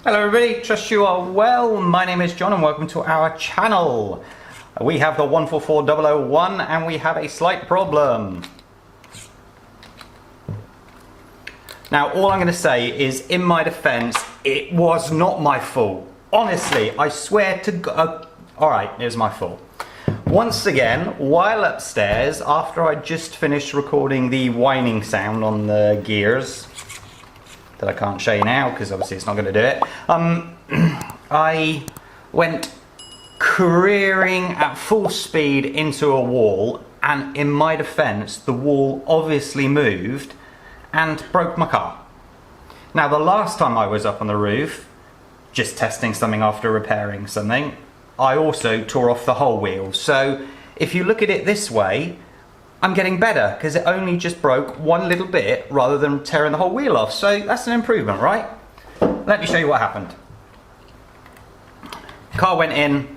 Hello everybody, trust you are well. My name is John and welcome to our channel. We have the 144001 and we have a slight problem. Now all I'm going to say is, in my defense, it was not my fault. Honestly, I swear to God. Alright, it was my fault. Once again, while upstairs, after I just finished recording the whining sound on the gears, that I can't show you now because obviously it's not going to do it, I went careering at full speed into a wall, and in my defense the wall obviously moved and broke my car. Now the last time I was up on the roof just testing something after repairing something, I also tore off the whole wheel. So if you look at it this way, I'm getting better because it only just broke one little bit rather than tearing the whole wheel off. So that's an improvement, right? Let me show you what happened. Car went in,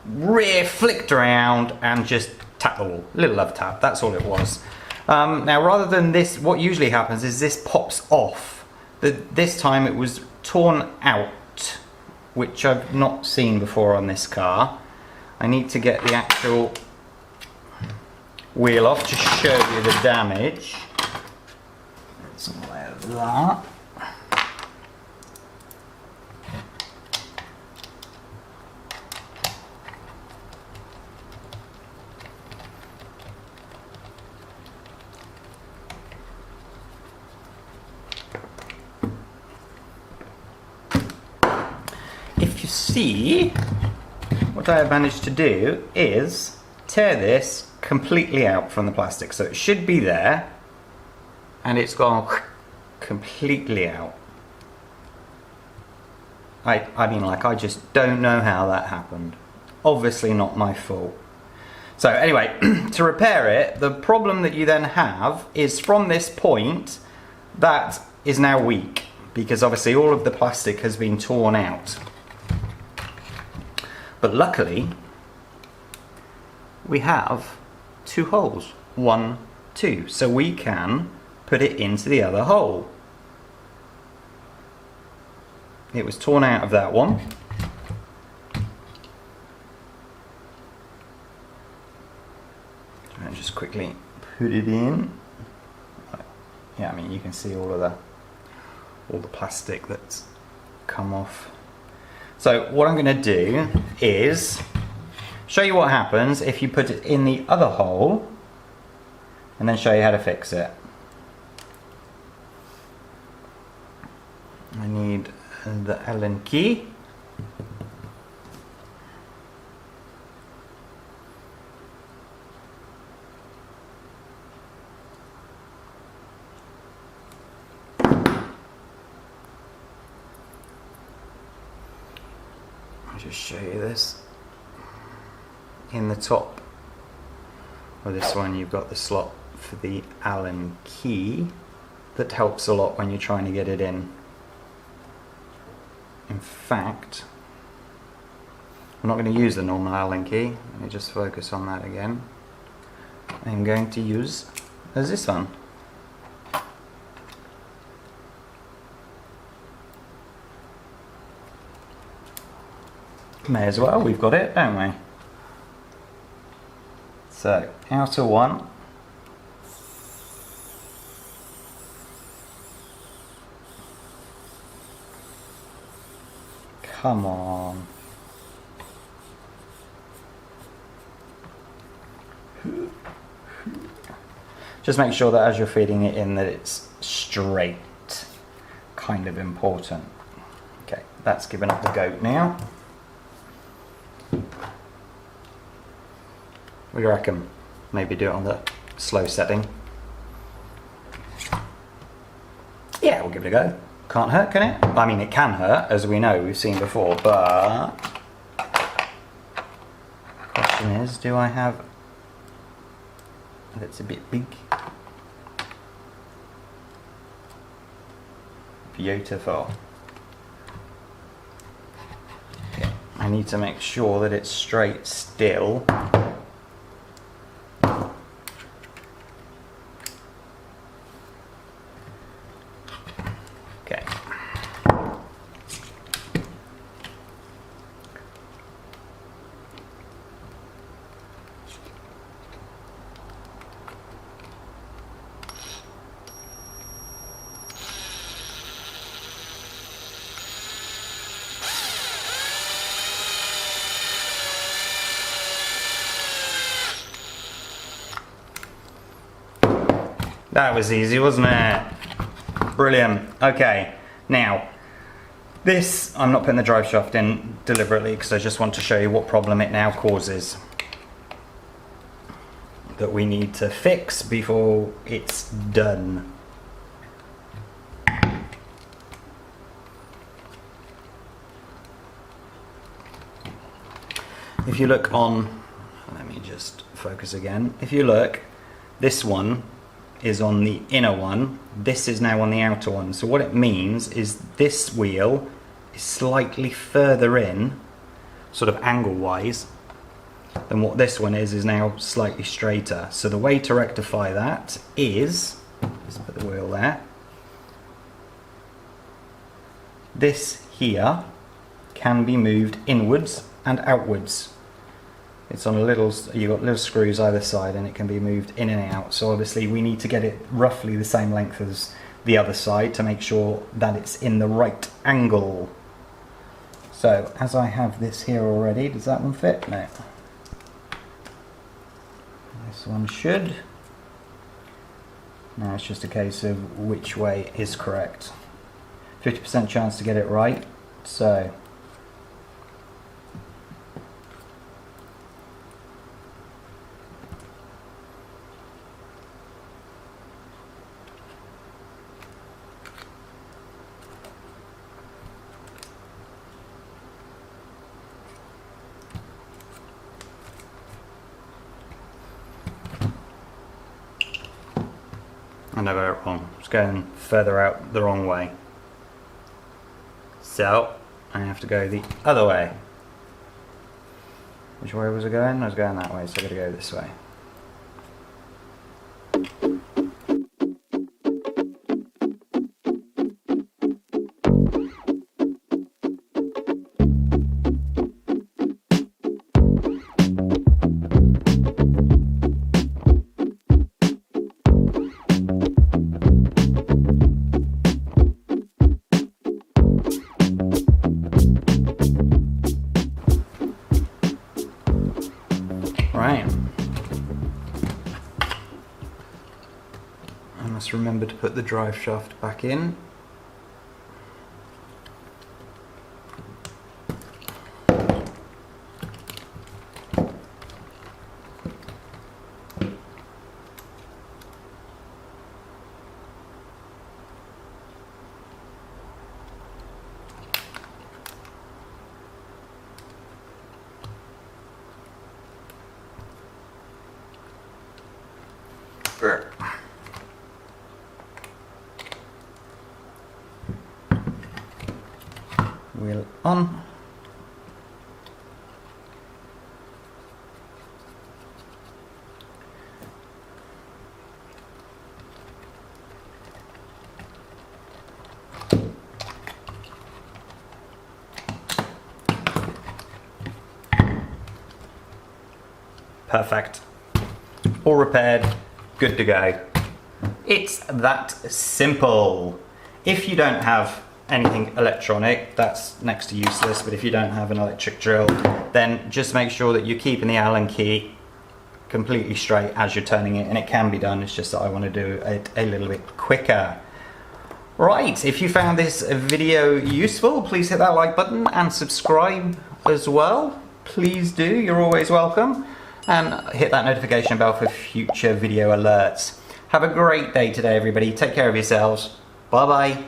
rear flicked around and just tapped the wall. Little love tap, that's all it was. Now rather than this, what usually happens is this pops off. This time it was torn out, which I've not seen before on this car. I need to get the actual wheel off to show you the damage. Some way of that. If you see, what I have managed to do is tear this completely out from the plastic, so it should be there and it's gone completely out. I mean, like, I just don't know how that happened. Obviously not my fault. So anyway, to repair it, the problem that you then have is from this point that is now weak because obviously all of the plastic has been torn out. But luckily we have two holes, 1, 2, so we can put it into the other hole. It was torn out of that one. And just quickly put it in. Yeah, I mean, you can see all the plastic that's come off. So what I'm going to do is show you what happens if you put it in the other hole and then show you how to fix it. I need the Allen key. I'll just show you this. In the top of this one you've got the slot for the Allen key. That helps a lot when you're trying to get it in. In fact, I'm not going to use the normal Allen key. Let me just focus on that again. I'm going to use this one. May as well, we've got it, don't we? So, outer one. Come on. Just make sure that as you're feeding it in that it's straight. Kind of important. Okay, that's given up the goat now. What do you reckon? Maybe do it on the slow setting. Yeah, we'll give it a go. Can't hurt, can it? I mean, it can hurt, as we know, we've seen before, but question is, do I have that's a bit big? Beautiful. Okay. I need to make sure that it's straight still. That was easy, wasn't it? Brilliant. Okay, now this, I'm not putting the drive shaft in deliberately because I just want to show you what problem it now causes that we need to fix before it's done. If you look on, let me just focus again. If you look, this one is on the inner one, this is now on the outer one. So what it means is this wheel is slightly further in, sort of angle wise, than what this one is now slightly straighter. So the way to rectify that is, let's put the wheel there, this here can be moved inwards and outwards. It's on a little, you've got little screws either side and it can be moved in and out. So obviously we need to get it roughly the same length as the other side to make sure that it's in the right angle. So as I have this here already, does that one fit? No. This one should. Now it's just a case of which way is correct. 50% chance to get it right, so and I got it wrong. It's going further out the wrong way. So I have to go the other way. Which way was I going? I was going that way, so I gotta go this way. Right. I must remember to put the drive shaft back in. Wheel on. Perfect. All repaired, good to go. It's that simple. If you don't have anything electronic, that's next to useless, but if you don't have an electric drill, then just make sure that you're keeping the Allen key completely straight as you're turning it, and it can be done. It's just that I want to do it a little bit quicker. Right, if you found this video useful, please hit that like button and subscribe as well. Please do, you're always welcome. And hit that notification bell for future video alerts. Have a great day today, everybody. Take care of yourselves. Bye bye.